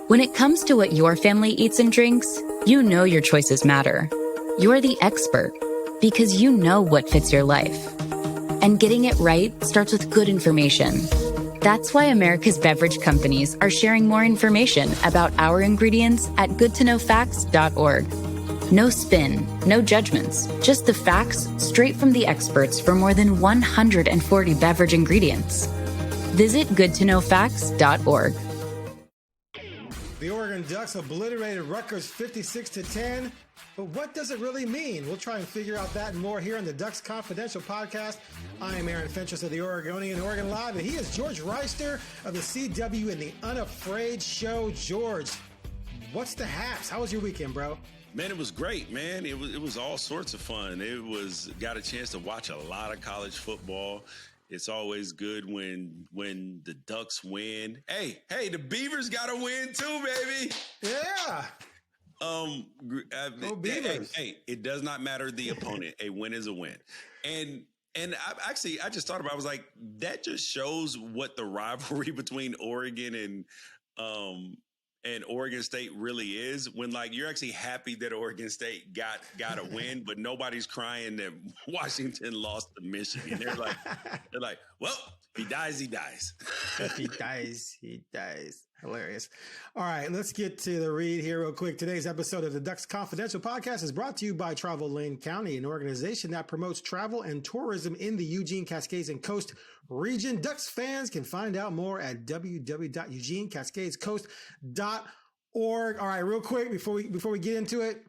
When it comes to what your family eats and drinks, you know your choices matter. You're the expert because you know what fits your life. And getting it right starts with good information. That's why America's beverage companies are sharing more information about our ingredients at goodtoknowfacts.org. No spin, no judgments, just the facts straight from the experts for more than 140 beverage ingredients. Visit goodtoknowfacts.org. The Oregon Ducks obliterated Rutgers 56-10, but what does it really mean? We'll try and figure out that and more here on the Ducks Confidential podcast. I am Fentress of the Oregonian and OregonLive, and he is George Wrighster of the CW and the Unafraid Show. George, what's the haps? How was your weekend, bro? Man, it was great, man. It was all sorts of fun. Got a chance to watch a lot of college football. It's always good when the Ducks win. Hey, the Beavers got to win too, baby. Yeah. Go Beavers. Hey, it does not matter the opponent. A win is a win. And I just thought about it. I was like, that just shows what the rivalry between Oregon and Oregon State really is, when like you're actually happy that Oregon State got a win, but nobody's crying that Washington lost to Michigan. They're like, well, he dies, he dies. He dies. Hilarious. All right, let's get to the read here real quick. Today's episode of the Ducks Confidential podcast is brought to you by Travel Lane County, an organization that promotes travel and tourism in the Eugene, Cascades, and Coast region. Ducks fans can find out more at www.eugenecascadescoast.org. All right, real quick before we get into it,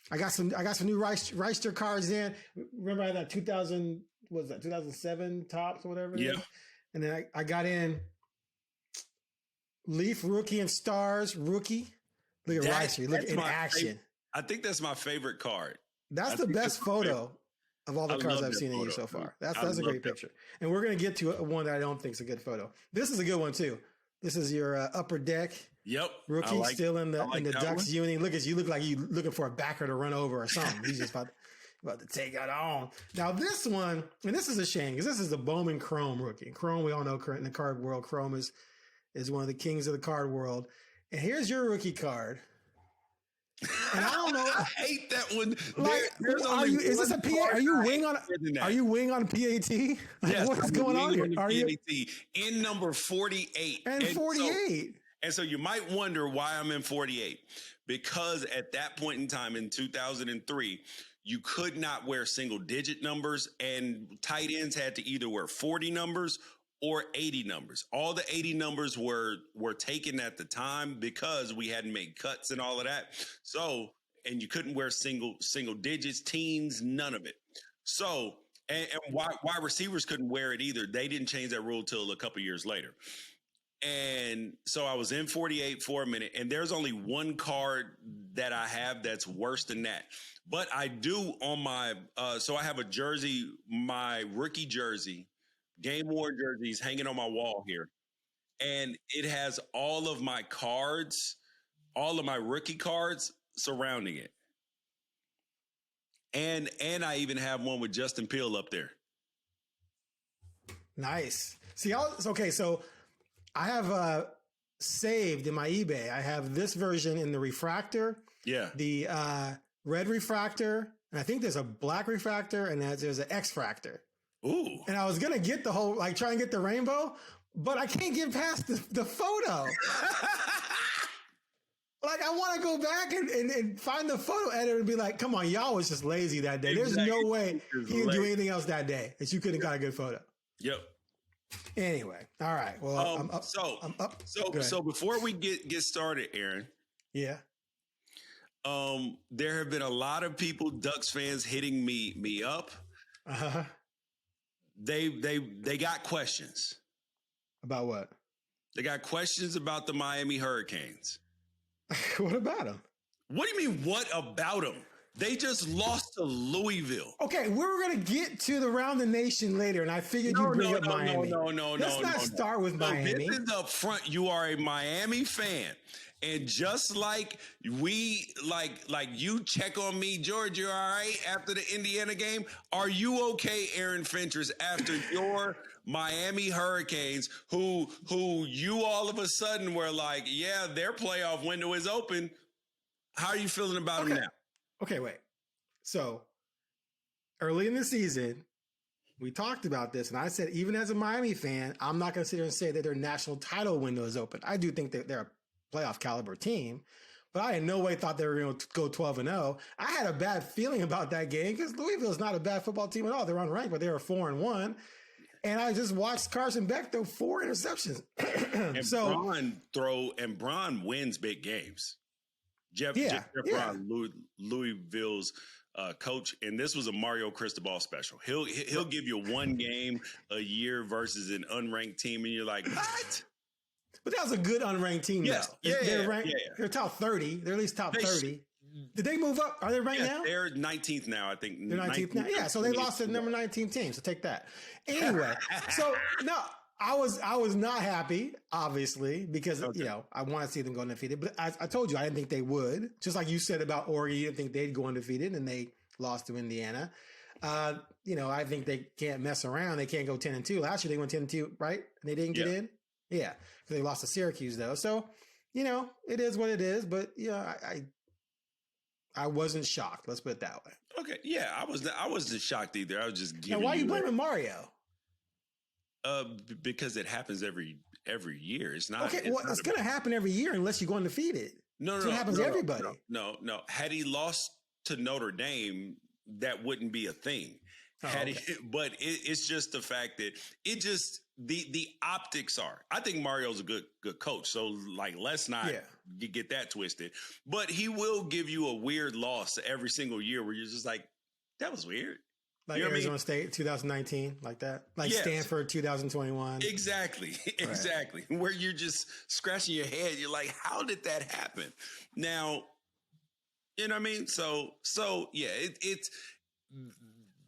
I got some new Wrighster cards in. Remember I had that 2007 tops or whatever? Yeah. And then I got in Leaf rookie and Stars rookie. Look at Wrighster. Look in action. I think that's my favorite card. That's the best photo of all the cards I've seen in you so far. That's a great picture. And we're going to get to one that I don't think is a good photo. This is a good one too. This is your upper deck. Yep. Rookie still in the Ducks uni. Look at you. Look like you looking for a backer to run over or something. He's just about to take it on. Now this one, and this is a shame because this is the Bowman Chrome rookie. Chrome, we all know in the card world, Chrome is one of the kings of the card world. And here's your rookie card. And I don't know. I hate that one. Like, are you wing on PAT? Like, yes, what's going on here? Are you in number 48? And 48. So you might wonder why I'm in 48, because at that point in time in 2003, you could not wear single digit numbers, and tight ends had to either wear 40 numbers or 80 numbers. All the 80 numbers were taken at the time because we hadn't made cuts and all of that. So, and you couldn't wear single digits, teens, none of it. So, and wide receivers couldn't wear it either. They didn't change that rule till a couple years later. And so I was in 48 for a minute, and there's only one card that I have that's worse than that. But I do on my, so I have a jersey, my rookie jersey, game worn jerseys hanging on my wall here. And it has all of my cards, all of my rookie cards surrounding it. And I even have one with Justin Peele up there. Nice. See, so I have saved in my eBay. I have this version in the refractor. Yeah. The red refractor, and I think there's a black refractor, and there's an X-fractor. Ooh. And I was going to get the whole, like, try and get the rainbow, but I can't get past the photo. Like, I want to go back and find the photo editor and be like, come on, y'all was just lazy that day. There's no way he didn't do anything else that day that you could have got a good photo. Yep. Anyway. All right. Well, I'm up. So before we get started, Aaron. Yeah. There have been a lot of people, Ducks fans, hitting me up. Uh-huh. They got questions. About what? They got questions about the Miami Hurricanes. What about them? What do you mean, what about them? They just lost to Louisville. Okay, we're going to get to the Round the Nation later, and I figured you'd bring up Miami. Let's not start with Miami. This is up front. You are a Miami fan. And just like you check on me, George, you're all right after the Indiana game. Are you okay, Aaron Fentress, after your Miami Hurricanes, who you all of a sudden were like, yeah, their playoff window is open. How are you feeling about them now? Okay, wait. So early in the season, we talked about this, and I said, even as a Miami fan, I'm not going to sit here and say that their national title window is open. I do think that they're a playoff caliber team, but I in no way thought they were going to go 12-0. I had a bad feeling about that game because Louisville is not a bad football team at all. They're unranked, but they were 4-1. And I just watched Carson Beck throw 4 interceptions. And Bron wins big games. Jeff Bron, Louisville's coach, and this was a Mario Cristobal special. He'll give you one game a year versus an unranked team, and you're like, what? But that was a good unranked team. Yes. Though. They're top 30. They're at least top 30. Did they move up? Are they ranked now? They're 19th now, I think. They're 19th now. Yeah, so they lost to the number 19 team. So take that. Anyway, so no, I was not happy, obviously, because I want to see them go undefeated. But I told you I didn't think they would. Just like you said about Oregon, you didn't think they'd go undefeated, and they lost to Indiana. I think they can't mess around. They can't go 10-2. Last year they went 10-2, right? And they didn't get in. Yeah, because they lost to Syracuse though. So it is what it is. But I wasn't shocked. Let's put it that way. Okay, yeah, I wasn't shocked either. I was just giving. And why are you blaming Mario? Because it happens every year. It's not. Okay, it's going to happen every year unless you go undefeated. No, it happens to everybody. No. Had he lost to Notre Dame, that wouldn't be a thing. But it's just the fact that it just the optics are. I think Mario's a good coach. So let's not get that twisted. But he will give you a weird loss every single year where you're just like, that was weird. Like Arizona State 2019, like that. Stanford 2021. Exactly. Where you're just scratching your head. You're like, how did that happen? Now, you know what I mean? So yeah, it's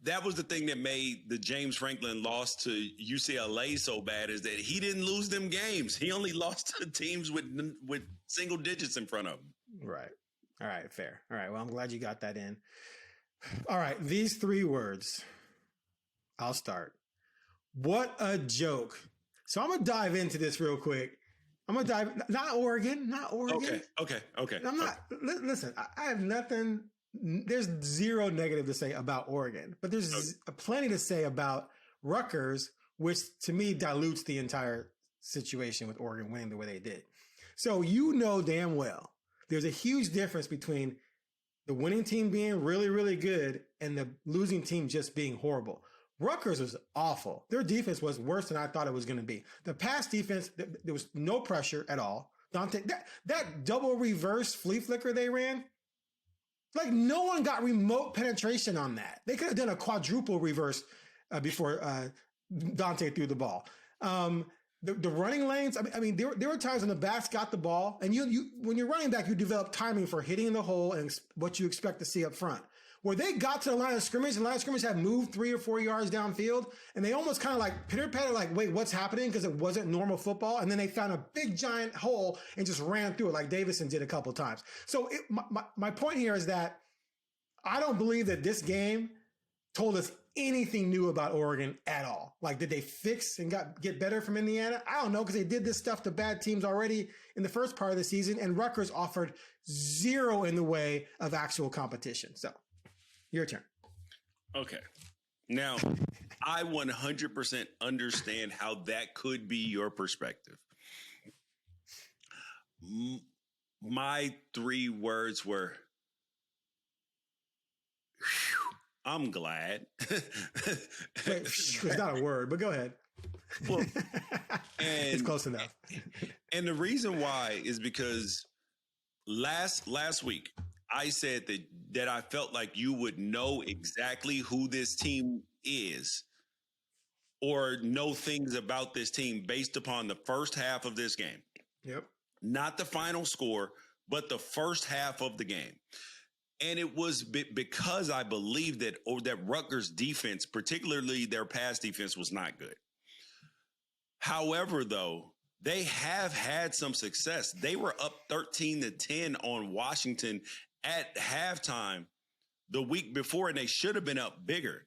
that was the thing that made the James Franklin loss to UCLA so bad, is that he didn't lose them games. He only lost to teams with single digits in front of him. Right. All right. Fair. All right. Well, I'm glad you got that in. All right. These 3 words. I'll start. What a joke. So I'm going to dive into this real quick. I'm going to dive. Not Oregon. Okay. I'm not. Listen, I have nothing. There's zero negative to say about Oregon, but there's plenty to say about Rutgers, which to me dilutes the entire situation with Oregon winning the way they did. So damn well, there's a huge difference between the winning team being really, really good and the losing team just being horrible. Rutgers was awful. Their defense was worse than I thought it was going to be. The pass defense, there was no pressure at all. Dante, that double reverse flea flicker they ran, no one got remote penetration on that. They could have done a quadruple reverse before Dante threw the ball. The running lanes, there were times when the backs got the ball, and you when you're running back, you develop timing for hitting the hole and what you expect to see up front. Where they got to the line of scrimmage, and the line of scrimmage had moved 3 or 4 yards downfield, and they almost kind of pitter-patter, wait, what's happening? Because it wasn't normal football. And then they found a big, giant hole and just ran through it like Davison did a couple times. So my point here is that I don't believe that this game told us anything new about Oregon at all. Did they fix and get better from Indiana? I don't know, because they did this stuff to bad teams already in the first part of the season, and Rutgers offered zero in the way of actual competition. So, your turn. Okay. Now, I 100% understand how that could be your perspective. My 3 words were, I'm glad. It's not a word, but go ahead. Well, it's close enough. And the reason why is because last week I said that I felt like you would know exactly who this team is, or know things about this team based upon the first half of this game. Yep. Not the final score, but the first half of the game. And it was because I believed that Rutgers defense, particularly their pass defense, was not good. However, though, they have had some success. They were up 13-10 on Washington at halftime the week before, and they should have been up bigger.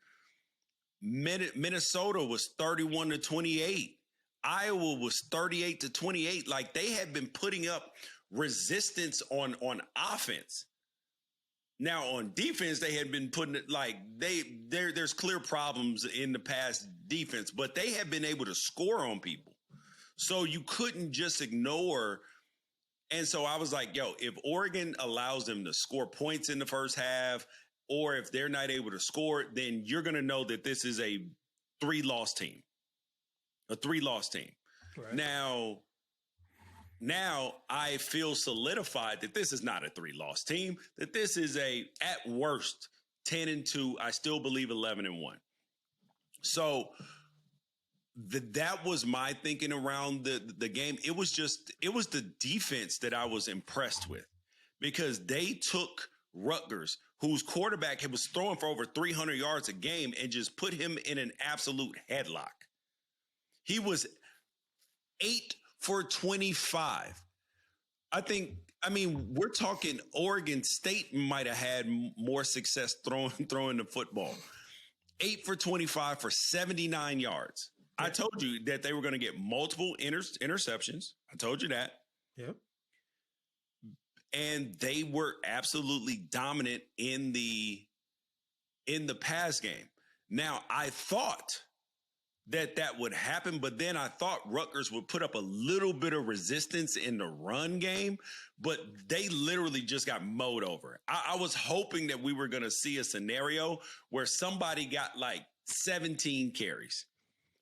Minnesota was 31-28. Iowa was 38-28. Like, they had been putting up resistance on offense. Now, on defense, they had been putting it like there's clear problems in the pass defense, but they have been able to score on people. So you couldn't just ignore. And so I was like, yo, if Oregon allows them to score points in the first half, or if they're not able to score, then you're going to know that this is a three-loss team. Right. Now I feel solidified that this is not a three-loss team, that this is at worst 10-2. I still believe 11-1. So that was my thinking around the game. It was the defense that I was impressed with, because they took Rutgers, whose quarterback was throwing for over 300 yards a game, and just put him in an absolute headlock. He was 8 for 25. We're talking Oregon State might have had more success throwing the football. 8 for 25 for 79 yards. I told you that they were going to get multiple interceptions. I told you that. Yep. And they were absolutely dominant in the pass game. Now, I thought that would happen, but then I thought Rutgers would put up a little bit of resistance in the run game, but they literally just got mowed over. I was hoping that we were going to see a scenario where somebody got like 17 carries,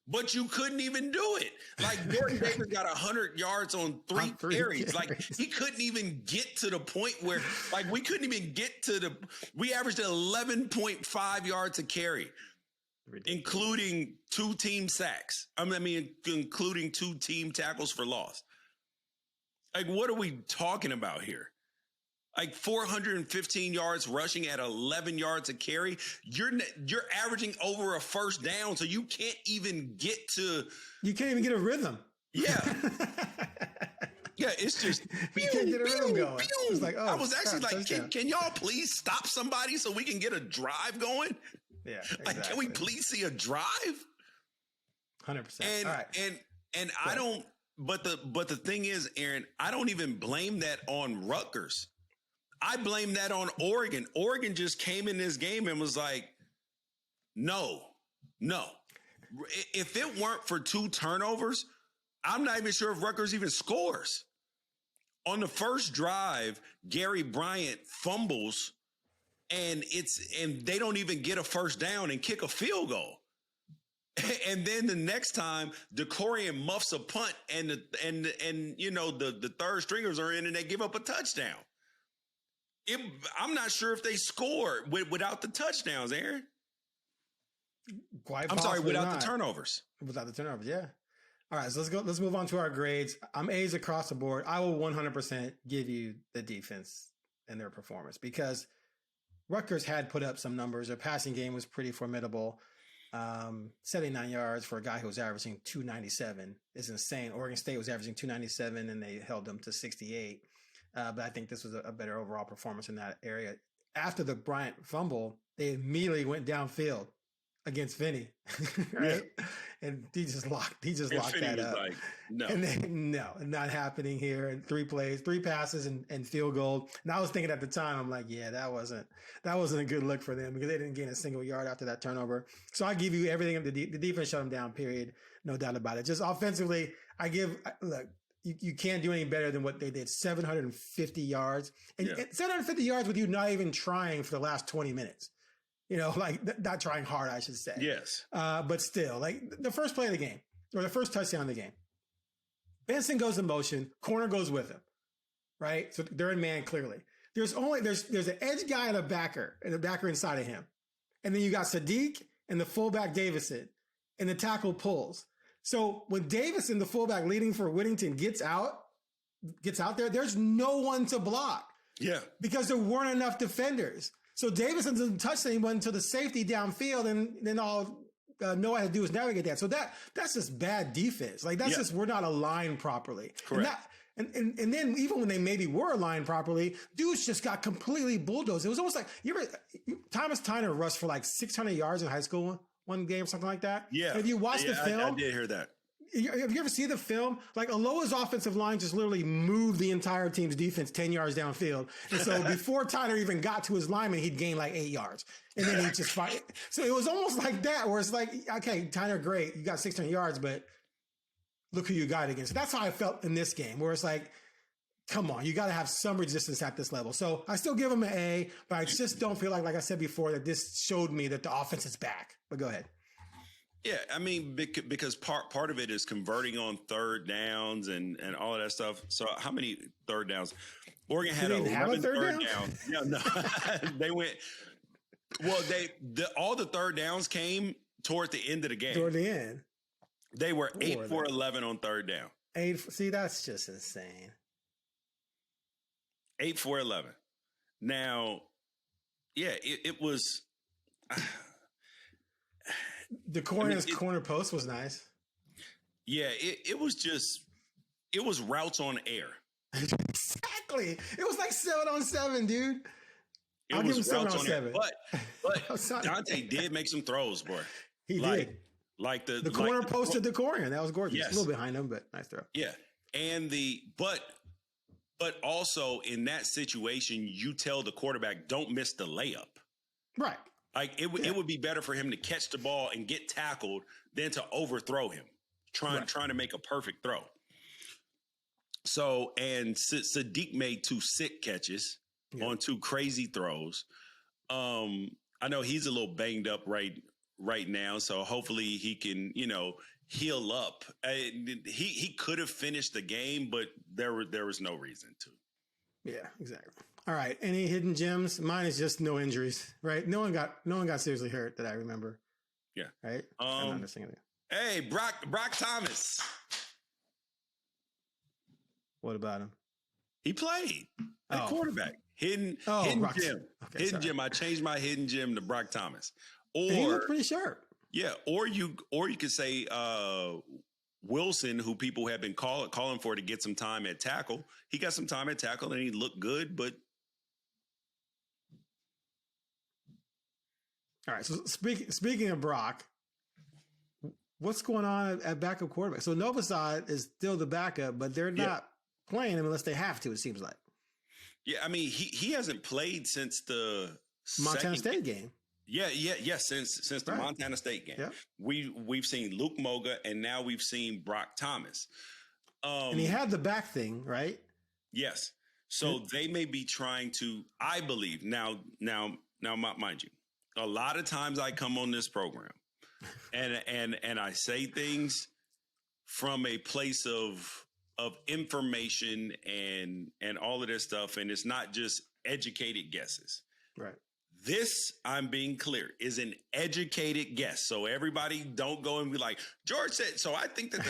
but you couldn't even do it. Like, Jordan Davis got 100 yards on three carries. Like, he couldn't even get to the point where, like, we couldn't even get to we averaged 11.5 yards a carry. Ridiculous. Including 2 team sacks. Including 2 team tackles for loss. Like, what are we talking about here? Like, 415 yards rushing at 11 yards a carry. You're averaging over a first down, so you can't even get to. You can't even get a rhythm. Yeah. Yeah, it's just. You can't get a rhythm going. It's like, I was actually like, can y'all please stop somebody so we can get a drive going? Yeah, exactly. Like, can we please see a drive? 100%. All right. And I don't. But the thing is, Aaron, I don't even blame that on Rutgers. I blame that on Oregon. Oregon just came in this game and was like, no. If it weren't for 2 turnovers, I'm not even sure if Rutgers even scores. On the first drive, Gary Bryant fumbles. And they don't even get a first down and kick a field goal. And then the next time, DeCorian muffs a punt, and the third stringers are in and they give up a touchdown. I'm not sure if they scored without the touchdowns, Aaron. Without the turnovers. Without the turnovers, yeah. All right, so let's move on to our grades. I'm A's across the board. I will 100% give you the defense and their performance, because Rutgers had put up some numbers. Their passing game was pretty formidable. 79 yards for a guy who was averaging 297 is insane. Oregon State was averaging 297 and they held them to 68. But I think this was a better overall performance in that area. After the Bryant fumble, they immediately went downfield against Finney, right? Yeah. And he just locked that up. Like, no. And then, no, not happening here. And 3 plays, 3 passes and field goal. And I was thinking at the time, I'm like, yeah, that wasn't a good look for them, because they didn't gain a single yard after that turnover. So I give you everything. The defense shut them down, period. No doubt about it. Just offensively, look, you can't do any better than what they did. 750 yards. And 750 yards with you not even trying for the last 20 minutes. Not trying hard, I should say. Yes. But still, like, the first play of the game, or the first touchdown of the game, Benson goes in motion, corner goes with him, right? So they're in man clearly. There's an edge guy and a backer inside of him. And then you got Sadiq and the fullback Davison, and the tackle pulls. So when Davison, the fullback leading for Whittington, gets out there, there's no one to block. Yeah. Because there weren't enough defenders. So Davidson doesn't touch anyone until the safety downfield, and then all Noah had to do is navigate that. So that's just bad defense. Like that's just we're not aligned properly. Correct. And then even when they maybe were aligned properly, dudes just got completely bulldozed. It was almost like Thomas Tyner rushed for like 600 yards in high school one game, something like that. Yeah. And if you watch the film, I did hear that. Have you ever seen the film? Like Aloha's offensive line just literally moved the entire team's defense 10 yards downfield. And so before Tyner even got to his lineman, he'd gained like 8 yards. And then he just fight. So it was almost like that, where it's like, okay, Tyner, great. You got 600 yards, but look who you got against. That's how I felt in this game, where it's like, come on, you got to have some resistance at this level. So I still give him an A, but I just don't feel like I said before, that this showed me that the offense is back. But go ahead. Yeah, I mean, because part of it is converting on third downs and all of that stuff. So how many third downs? Oregon had 11 third down. Yeah, no, they went. Well, all the third downs came toward the end of the game. Toward the end, they were 8 for 11 on third down. See, that's just insane. 8 for 11. Now, yeah, it was. The corner post was nice. Yeah, it was routes on air. Exactly. It was like 7-on-7, dude. I'll give him 7-on-7. But Dante did make some throws, boy. He did. Like the corner posted the corner. That was gorgeous. Yes. A little behind him, but nice throw. Yeah. And but also in that situation, you tell the quarterback, don't miss the layup. Right. Like it would be better for him to catch the ball and get tackled than to overthrow him, trying to make a perfect throw. So, and Sadiq made 2 sick catches on 2 crazy throws. I know he's a little banged up right now, so hopefully he can, heal up. He could have finished the game, but there was no reason to. Yeah, exactly. All right. Any hidden gems? Mine is just no injuries, right? No one got seriously hurt that I remember. Yeah. Right. I'm not missing anything. Hey, Brock Thomas. What about him? He played at quarterback. Hidden gem. Okay, hidden gem. I changed my hidden gem to Brock Thomas. Or he looked pretty sharp. Yeah. Or you could say Wilson, who people have been calling for to get some time at tackle. He got some time at tackle and he looked good, but. All right. So speaking of Brock, what's going on at backup quarterback? So Novosad is still the backup, but they're not playing him unless they have to, it seems like. Yeah. I mean, he hasn't played since the Montana State game. Yeah. Since the Montana State game, we've seen Luke Moga and now we've seen Brock Thomas. And he had the back thing, right? Yes. So they may be trying to, I believe now, mind you, a lot of times I come on this program and I say things from a place of information and all of this stuff. And it's not just educated guesses. Right. This, I'm being clear, is an educated guess. So everybody don't go and be like, George said, so I think that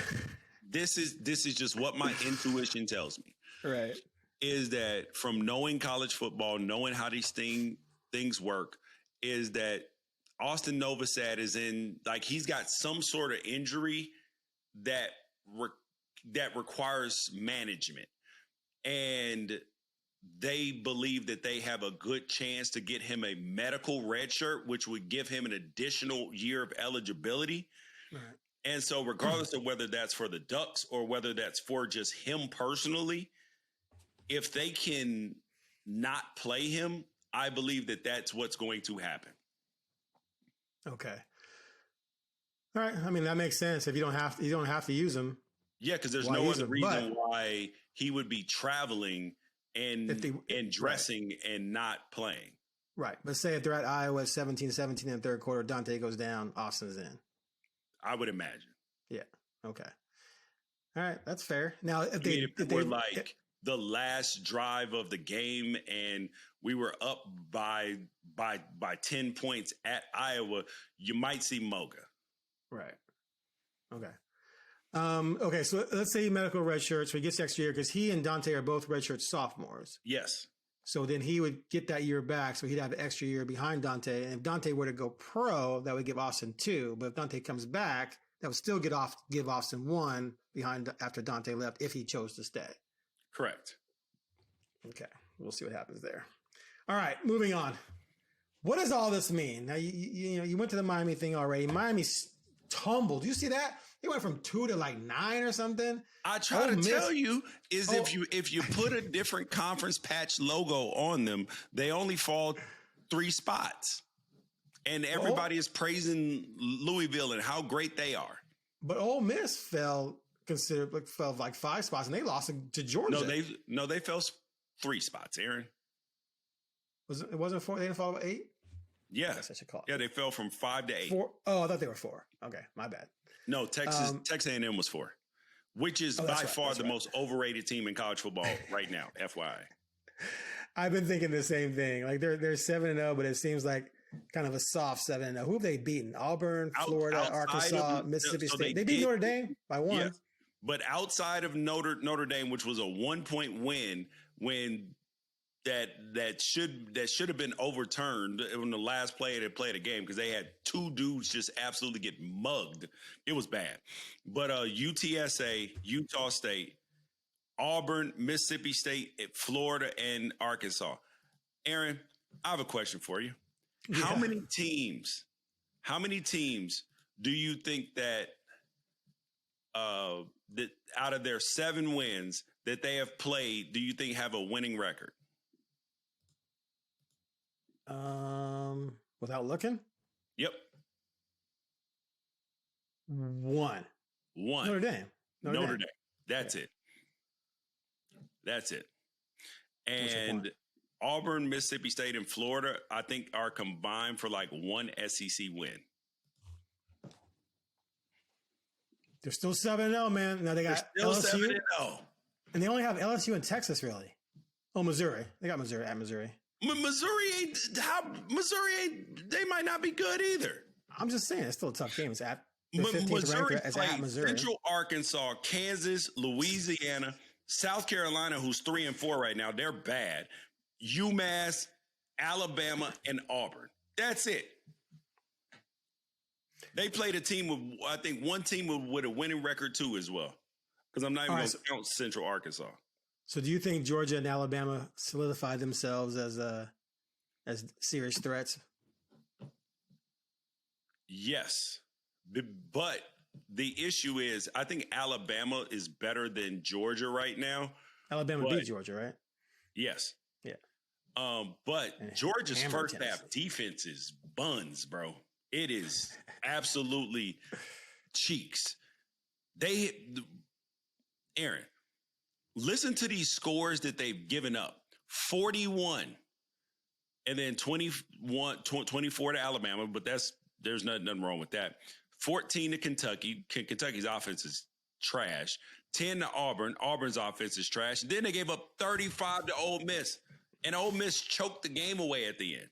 this is just what my intuition tells me. Right. Is that from knowing college football, knowing how these things work, is that Austin Novosad is in, like, he's got some sort of injury that requires management. And they believe that they have a good chance to get him a medical red shirt, which would give him an additional year of eligibility. Right. And so regardless of whether that's for the Ducks or whether that's for just him personally, if they can not play him, I believe that that's what's going to happen. Okay. All right. I mean, that makes sense. If you don't have to use him. Yeah, because there's no other reason why he would be traveling and dressing and not playing. Right. But say if they're at Iowa 17-17 in the third quarter, Dante goes down, Austin's in. I would imagine. Yeah. Okay. All right. That's fair. Now, if the last drive of the game and we were up by 10 points at Iowa, you might see Moga. Right. Okay. Okay, so let's say medical red shirts. So he gets extra year because he and Dante are both redshirt sophomores. Yes. So then he would get that year back. So he'd have an extra year behind Dante. And if Dante were to go pro, that would give Austin 2. But if Dante comes back, that would still give Austin 1 behind after Dante left if he chose to stay. Correct. Okay. We'll see what happens there. All right. Moving on. What does all this mean? Now, you went to the Miami thing already. Miami tumbled. Do you see that? It went from 2 to like 9 or something. I try to tell you is if you put a different conference patch logo on them, they only fall 3 spots. And everybody is praising Louisville and how great they are. But Ole Miss fell like 5 spots, and they lost to Georgia. No, they fell 3 spots, Aaron. It wasn't 4? They didn't fall 8? Yeah. I guess I should call it. Yeah, they fell from 5 to 8. 4? Oh, I thought they were 4. Okay, my bad. No, Texas A&M was 4, which is by far the most overrated team in college football right now, FYI. I've been thinking the same thing. Like they're 7-0, but it seems like kind of a soft 7-0. Who have they beaten? Auburn, Florida, Arkansas, Mississippi State. They beat Notre Dame by 1. Yeah. But outside of Notre Dame, which was a 1-point win, when that should have been overturned on the last play they played a game because they had 2 dudes just absolutely get mugged. It was bad. But UTSA, Utah State, Auburn, Mississippi State, Florida, and Arkansas. Aaron, I have a question for you. Yeah. How many teams do you think that out of their 7 wins that they have played, do you think have a winning record? Without looking? Yep. 1. Notre Dame. Notre Dame. That's it. And Auburn, Mississippi State, and Florida, I think, are combined for like 1 SEC win. They're still 7-0, man. Now they got LSU. 7-0. And they only have LSU and Texas, really. Oh, Missouri. They got Missouri at Missouri. Missouri ain't, they might not be good either. I'm just saying, it's still a tough game. It's at the 15th ranker as at Missouri. Central Arkansas, Kansas, Louisiana, South Carolina, who's 3-4 right now. They're bad. UMass, Alabama, and Auburn. That's it. They played a team with, I think, one team with a winning record too as well. Because I'm not even going to count Central Arkansas. So do you think Georgia and Alabama solidified themselves as serious threats? Yes. But the issue is, I think Alabama is better than Georgia right now. Alabama beat Georgia, right? Yes. Yeah. But Georgia's first half defense is buns, bro. It is absolutely cheeks. Aaron, listen to these scores that they've given up. 41 and then 24 to Alabama, but there's nothing wrong with that. 14 to Kentucky. Kentucky's offense is trash. 10 to Auburn. Auburn's offense is trash. And then they gave up 35 to Ole Miss. And Ole Miss choked the game away at the end.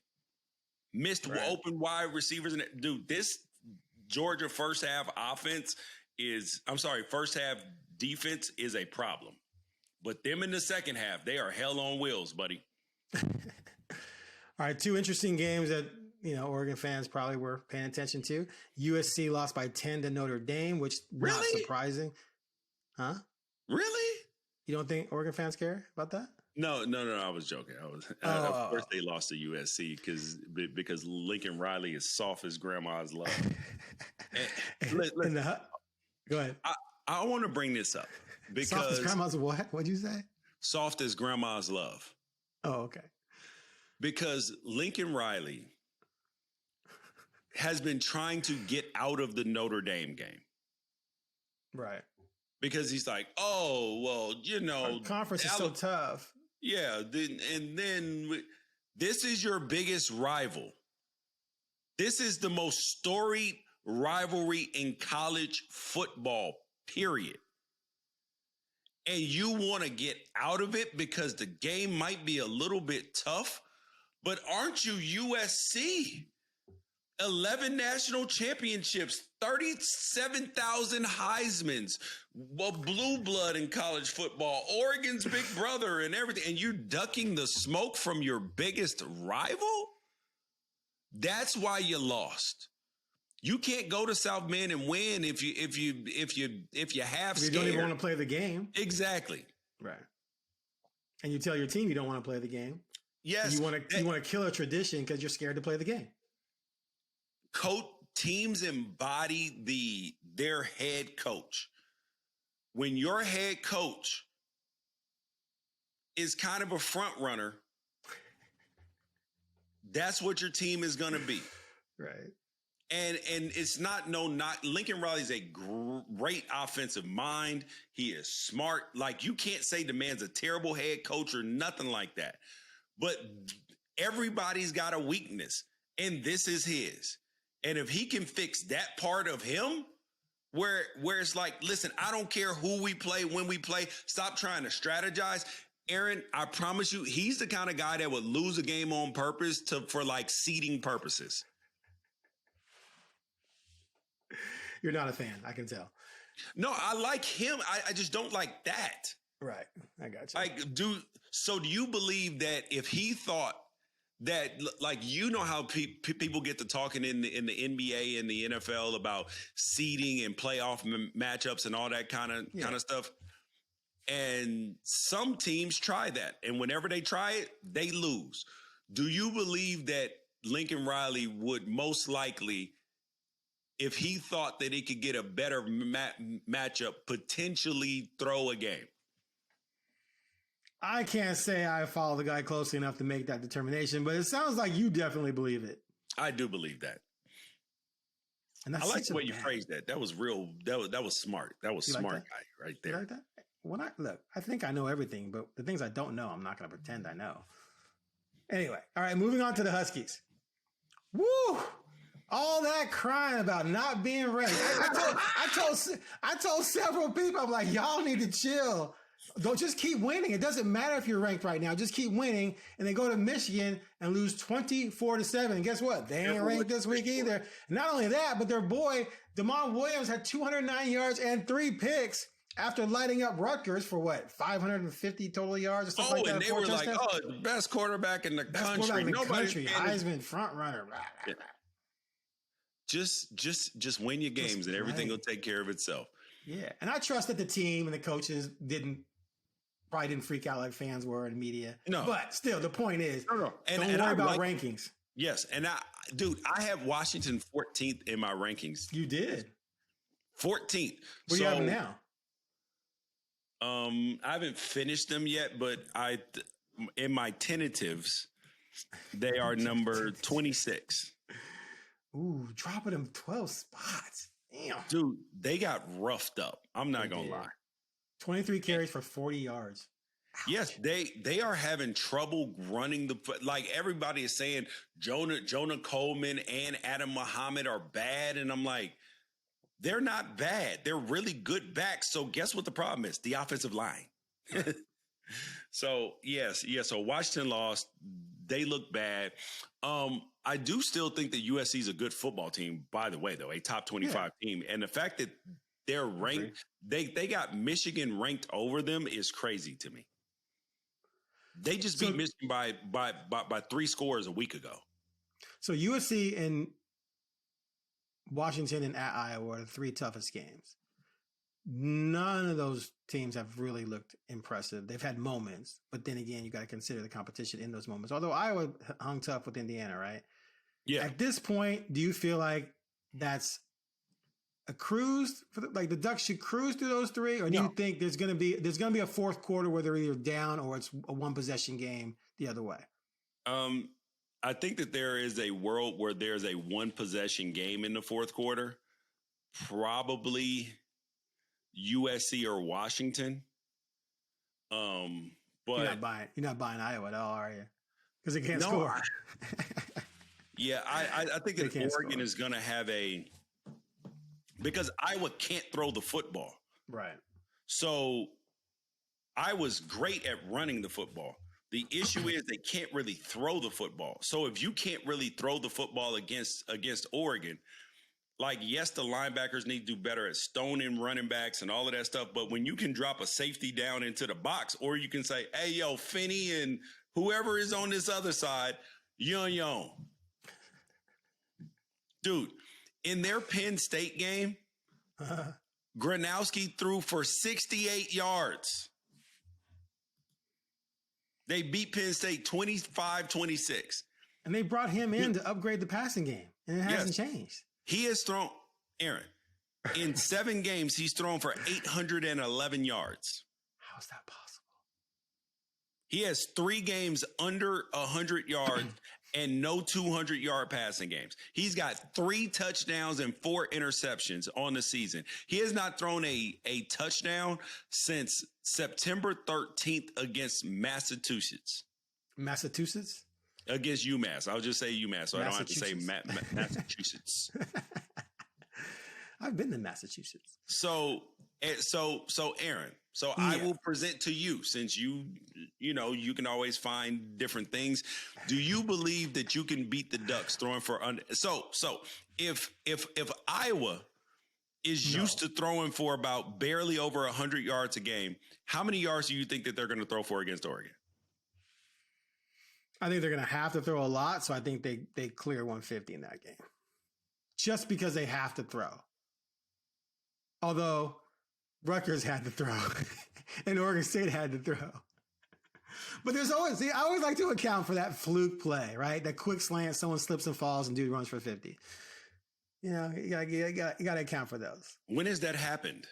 Missed open wide receivers. And dude, this Georgia first half defense is a problem. But them in the second half, they are hell on wheels, buddy. All right, 2 interesting games that, Oregon fans probably were paying attention to. USC lost by 10 to Notre Dame, which not surprising. Huh? Really? You don't think Oregon fans care about that? No, I was joking. Of course they lost to USC because Lincoln Riley is soft as grandma's love. Go ahead. I want to bring this up because soft as grandma's what? What'd you say? Soft as grandma's love. Oh, okay. Because Lincoln Riley has been trying to get out of the Notre Dame game. Right. Because he's like, our conference is so tough. Yeah. Then this is your biggest rival. This is the most storied rivalry in college football, period. And you want to get out of it because the game might be a little bit tough, but aren't you USC? 11 national championships, 37,000 Heismans, blue blood in college football, Oregon's big brother and everything. And you're ducking the smoke from your biggest rival? That's why you lost. You can't go to South Bend and win if you have you don't even want to play the game. Exactly. Right. And you tell your team you don't want to play the game. Yes. You want to kill a tradition because you're scared to play the game. Teams embody their head coach. When your head coach is kind of a front runner, that's what your team is going to be. Right. And it's not Lincoln Riley's a great offensive mind. He is smart. Like, you can't say the man's a terrible head coach or nothing like that. But everybody's got a weakness, and this is his. And if he can fix that part of him, where it's like, listen, I don't care who we play, when we play, stop trying to strategize. Aaron, I promise you, he's the kind of guy that would lose a game on purpose for like seeding purposes. You're not a fan, I can tell. No, I like him. I just don't like that. Right. I got you. Do you believe that if he thought that, like, you know how people get to talking in the NBA and the NFL about seeding and playoff matchups and all that kind of stuff? And some teams try that. And whenever they try it, they lose. Do you believe that Lincoln Riley would most likely, if he thought that he could get a better matchup, potentially throw a game? I can't say I follow the guy closely enough to make that determination, but it sounds like you definitely believe it. I do believe that. And that's I like the way you phrased that. That was real. That was smart. That was smart, like that? Guy, right there. You like that? I think I know everything, but the things I don't know, I'm not going to pretend I know. Anyway, all right, moving on to the Huskies. Woo! All that crying about not being ranked. I told several people, I'm like, y'all need to chill. Don't just keep winning. It doesn't matter if you're ranked right now. Just keep winning. And then go to Michigan and lose 24-7. And guess what? They ain't ranked this week either. And not only that, but their boy, Damon Williams, had 209 yards and 3 picks after lighting up Rutgers for 550 total yards or something like that. And they were like, the best quarterback in the country. Country. Heisman front runner. Blah, blah, blah. Just win your games and everything will take care of itself. Yeah. And I trust that the team and the coaches probably didn't freak out like fans were in media. No. But still, the point is, don't worry about rankings. Yes. And I have Washington 14th in my rankings. You did? 14th. Where do you have them now? I haven't finished them yet, but in my tentatives, they are number 26. Ooh, dropping them 12 spots. Damn. Dude, they got roughed up. I'm not going to lie. 23 carries for 40 yards. Ouch. Yes, they are having trouble running like everybody is saying Jonah Coleman and Adam Muhammad are bad. And I'm like, they're not bad. They're really good backs. So guess what the problem is? The offensive line. So so Washington lost. They look bad. I do still think that USC is a good football team, by the way, though, a top 25 team. And the fact that they're ranked, they got Michigan ranked over them is crazy to me. They just beat Michigan by 3 scores a week ago. So USC and Washington and at Iowa are the 3 toughest games. None of those teams have really looked impressive. They've had moments, but then again, you got to consider the competition in those moments. Although Iowa hung tough with Indiana, right? Yeah. At this point, do you feel like that's a cruise for the Ducks should cruise through those 3, or do you think there's going to be a fourth quarter where they're either down or it's a 1 possession game the other way? I think that there is a world where there's a 1 possession game in the fourth quarter, probably USC or Washington. But you're not buying Iowa at all, are you? Because they can't score. Yeah, I think that Oregon is going to have because Iowa can't throw the football. Right. So Iowa's great at running the football. The issue is they can't really throw the football. So if you can't really throw the football against Oregon, like, yes, the linebackers need to do better at stoning running backs and all of that stuff. But when you can drop a safety down into the box, or you can say, hey, yo, Finney and whoever is on this other side, yon. Dude, in their Penn State game, Gronowski threw for 68 yards. They beat Penn State 25-26. And they brought him in to upgrade the passing game, and it hasn't changed. He has thrown, Aaron, in 7 games, he's thrown for 811 yards. How is that possible? He has 3 games under 100 yards and no 200-yard passing games. He's got 3 touchdowns and 4 interceptions on the season. He has not thrown a touchdown since September 13th against Massachusetts. Massachusetts? Against UMass. I'll just say UMass, so I don't have to say Massachusetts. I've been to Massachusetts. So Aaron, I will present to you, since you can always find different things. Do you believe that you can beat the Ducks throwing for under? So if Iowa is used to throwing for about barely over 100 yards a game, how many yards do you think that they're going to throw for against Oregon? I think they're going to have to throw a lot, so I think they clear 150 in that game. Just because they have to throw. Although Rutgers had to throw and Oregon State had to throw. But there's always, I always like to account for that fluke play, right? That quick slant, someone slips and falls and dude runs for 50. You got to account for those. When has that happened?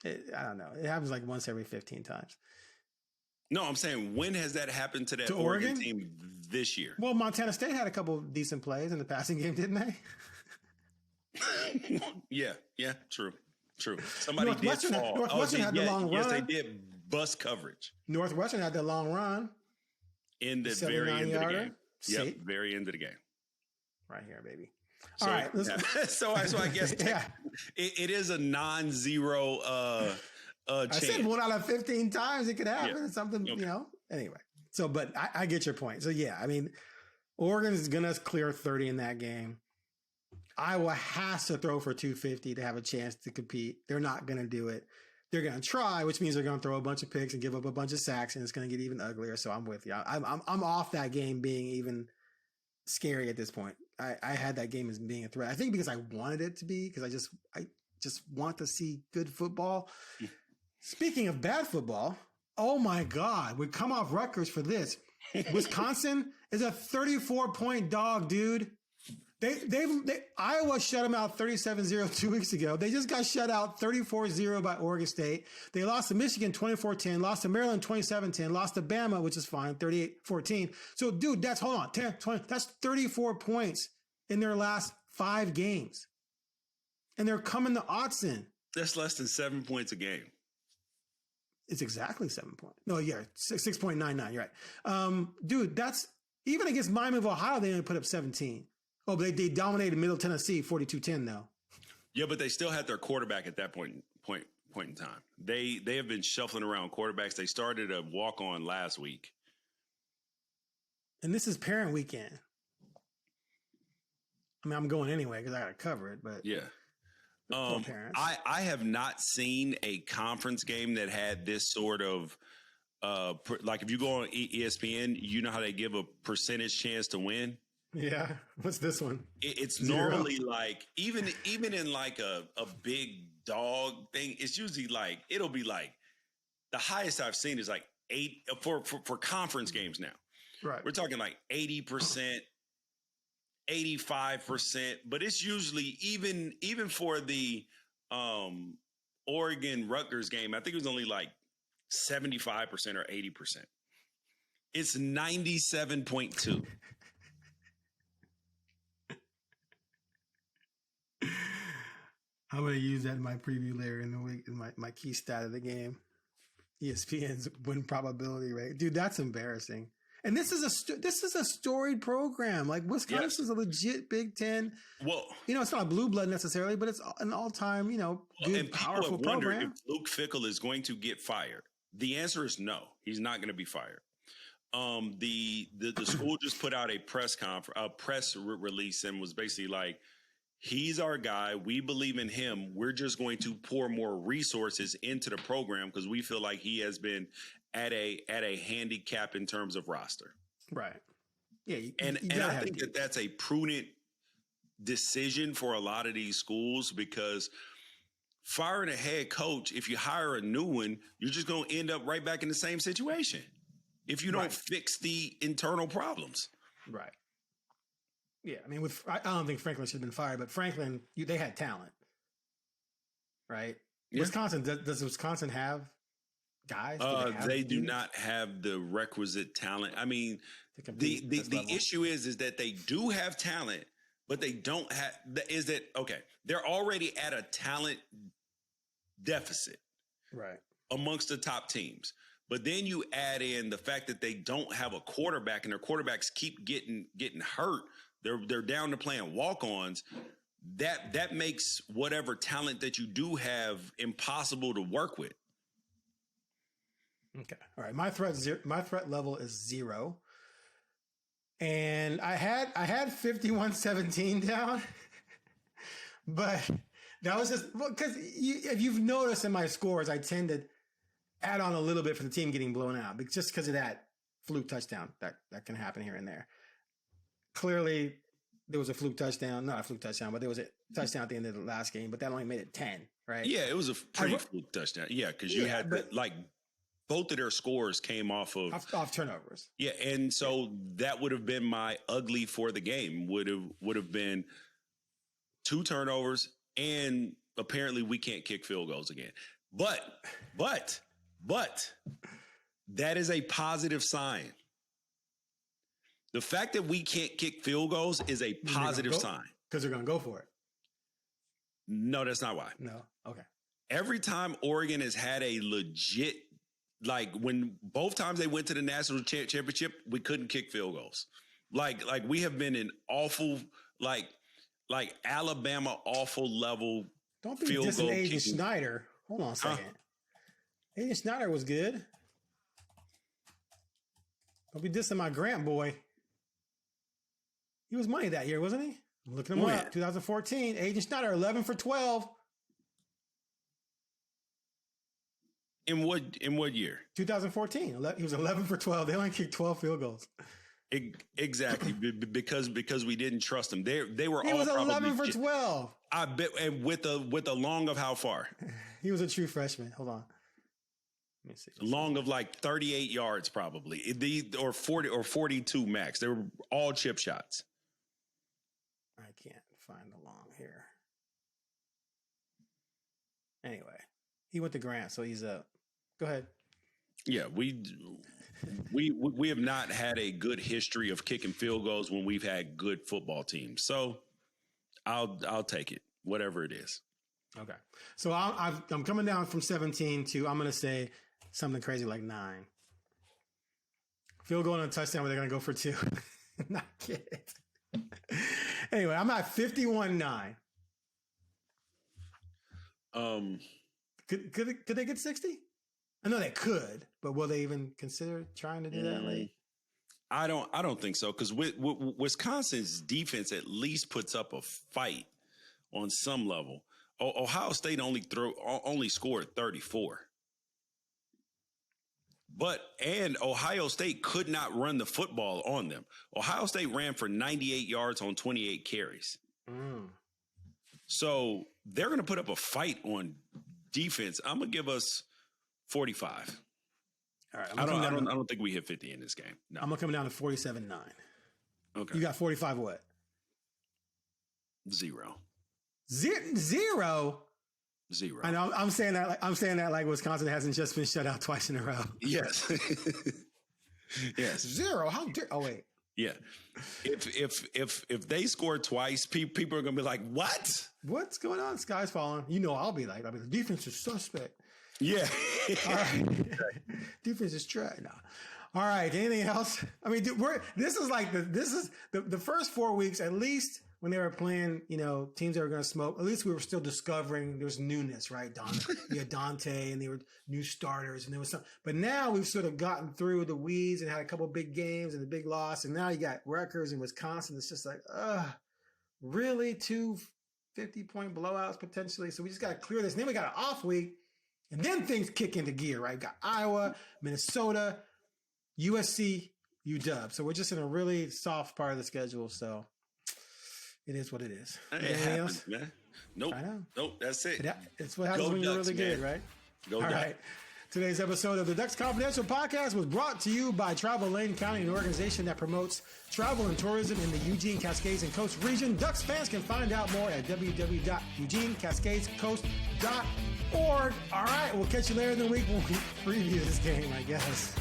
I don't know. It happens like once every 15 times. No, I'm saying, when has that happened to that Oregon team this year? Well, Montana State had a couple of decent plays in the passing game, didn't they? Yeah, true. Somebody did fall. Northwestern had the long run. Yes, they did bust coverage. Northwestern had the long run. In the very end of the game. Yep, very end of the game. Right here, baby. So, all right. So I guess it is a non-zero chance. I said 1 out of 15 times it could happen. Yeah. Something, Anyway. So, but I get your point. So, yeah, I mean, Oregon is going to clear 30 in that game. Iowa has to throw for 250 to have a chance to compete. They're not going to do it. They're going to try, which means they're going to throw a bunch of picks and give up a bunch of sacks, and it's going to get even uglier. So I'm with you. I'm off that game being even scary at this point. I had that game as being a threat. I think because I wanted it to be, because I just want to see good football. Speaking of bad football, oh my God, we come off Rutgers for this. Wisconsin is a 34-point dog, dude. Iowa shut them out 37-0 2 weeks ago. They just got shut out 34-0 by Oregon State. They lost to Michigan 24-10, lost to Maryland 27-10, lost to Bama, which is fine, 38-14. So, dude, that's 10, 20, that's 34 points in their last 5 games. And they're coming to Autzen. That's less than 7 points a game. It's exactly 7 points. No, yeah, 6.99. You're right. Dude, that's even against Miami of Ohio, they only put up 17. Oh, but they dominated Middle Tennessee 42-10 though. Yeah, but they still had their quarterback at that point in time. They have been shuffling around quarterbacks. They started a walk-on last week. And this is parent weekend. I mean, I'm going anyway because I got to cover it, but yeah. I have not seen a conference game that had this sort of like if you go on ESPN, you know how they give a percentage chance to win. Yeah. What's this one? It's normally like even in like a big dog thing, it's usually like it'll be like the highest I've seen is like 8 for conference games now. Right. We're talking like 80%, 85%, but it's usually even for the Oregon Rutgers game, I think it was only like 75% or 80%. It's 97.2. I'm going to use that in my preview later in the week, in my key stat of the game. ESPN's win probability rate. Dude, that's embarrassing. And this is a storied program. Like Wisconsin's a legit Big Ten. Well, it's not a blue blood necessarily, but it's an all-time, good, powerful program. If Luke Fickell is going to get fired. The answer is no. He's not going to be fired. The school just put out a press release and was basically like, he's our guy. We believe in him. We're just going to pour more resources into the program because we feel like he has been at a handicap in terms of roster. Right. Yeah. And I think that's a prudent decision for a lot of these schools, because firing a head coach, if you hire a new one, you're just going to end up right back in the same situation if you don't fix the internal problems. Right. Yeah, I mean, I don't think Franklin should have been fired, but Franklin, they had talent, right? Yeah. Wisconsin, does Wisconsin have guys? They do not have the requisite talent. I mean, the issue is that they do have talent, but they don't have. They're already at a talent deficit, right, amongst the top teams. But then you add in the fact that they don't have a quarterback, and their quarterbacks keep getting hurt. They're down to playing walk-ons. That makes whatever talent that you do have impossible to work with. Okay. All right. My threat level is 0. And I had 51-17 down. But that was just because if you've noticed in my scores, I tend to add on a little bit for the team getting blown out, just because of that fluke touchdown that can happen here and there. Clearly, there was a fluke touchdown, not a fluke touchdown, but there was a touchdown at the end of the last game, but that only made it 10, right? Yeah, it was a pretty fluke touchdown. Yeah, because you had both of their scores came off turnovers. Yeah, and so that would have been my ugly for the game. Would have been 2 turnovers, and apparently we can't kick field goals again. But that is a positive sign. The fact that we can't kick field goals is a positive sign. Because they're going to go for it. No, that's not why. No. Okay. Every time Oregon has had a legit, like when both times they went to the national championship, we couldn't kick field goals. Like we have been in awful, like Alabama awful level. Don't be dissing Aiden Schneider. Hold on a second. Aiden Schneider was good. Don't be dissing my Grant boy. He was money that year, wasn't he? I'm looking him up. 2014, Aiden Schneider, 11 for 12. In what year? 2014. He was 11 for 12. They only kicked 12 field goals. Exactly, because we didn't trust him. They were. He all was 11 for 12. I bet, and with a long of how far? He was a true freshman. Hold on. Let me see. Long of like 38 yards, probably. Or 40 or 42 max. They were all chip shots. I can't find the long here. Anyway, he went to Grant, so he's up. Go ahead. Yeah, we have not had a good history of kicking field goals when we've had good football teams. So I'll take it, whatever it is. Okay. So I'm coming down from 17 to, I'm going to say something crazy like 9. Field goal and a touchdown where they're going to go for 2. Not kidding. Anyway, I'm at 51-9. Could they get 60? I know they could, but will they even consider trying to do that late? I don't think so, because Wisconsin's defense at least puts up a fight on some level. Ohio State only scored 34. And Ohio State could not run the football on them. Ohio State ran for 98 yards on 28 carries. So they're going to put up a fight on defense. I'm going to give us 45. All right. I don't think we hit 50 in this game. No. I'm going to come down to 47-9. Okay. You got 45 what? 0. 0? 0. I know. I'm saying that like Wisconsin hasn't just been shut out twice in a row. Yes. Yes. 0. How dare? Oh wait. Yeah. If they score twice, people are gonna be like, "What? What's going on? Sky's falling." You know, I'll be like, the defense is suspect. Yeah. All right. Defense is trash. No. All right. Anything else? I mean, this is the first 4 weeks. At least when they were playing, teams that were going to smoke, at least we were still discovering there's newness, right? We had Dante and they were new starters and there was some, but now we've sort of gotten through the weeds and had a couple of big games and a big loss. And now you got Rutgers and Wisconsin. It's just like, really 2 50-point blowouts potentially. So we just got to clear this. And then we got an off week and then things kick into gear, right? We got Iowa, Minnesota, USC, UW. So we're just in a really soft part of the schedule. So it is what it is. It happens, man. Nope. I know. Nope. That's it. It's what happens when you're really good, right? Go Ducks. All right. Today's episode of the Ducks Confidential Podcast was brought to you by Travel Lane County, an organization that promotes travel and tourism in the Eugene, Cascades, and Coast region. Ducks fans can find out more at www.eugenecascadescoast.org. All right. We'll catch you later in the week when we preview this game, I guess.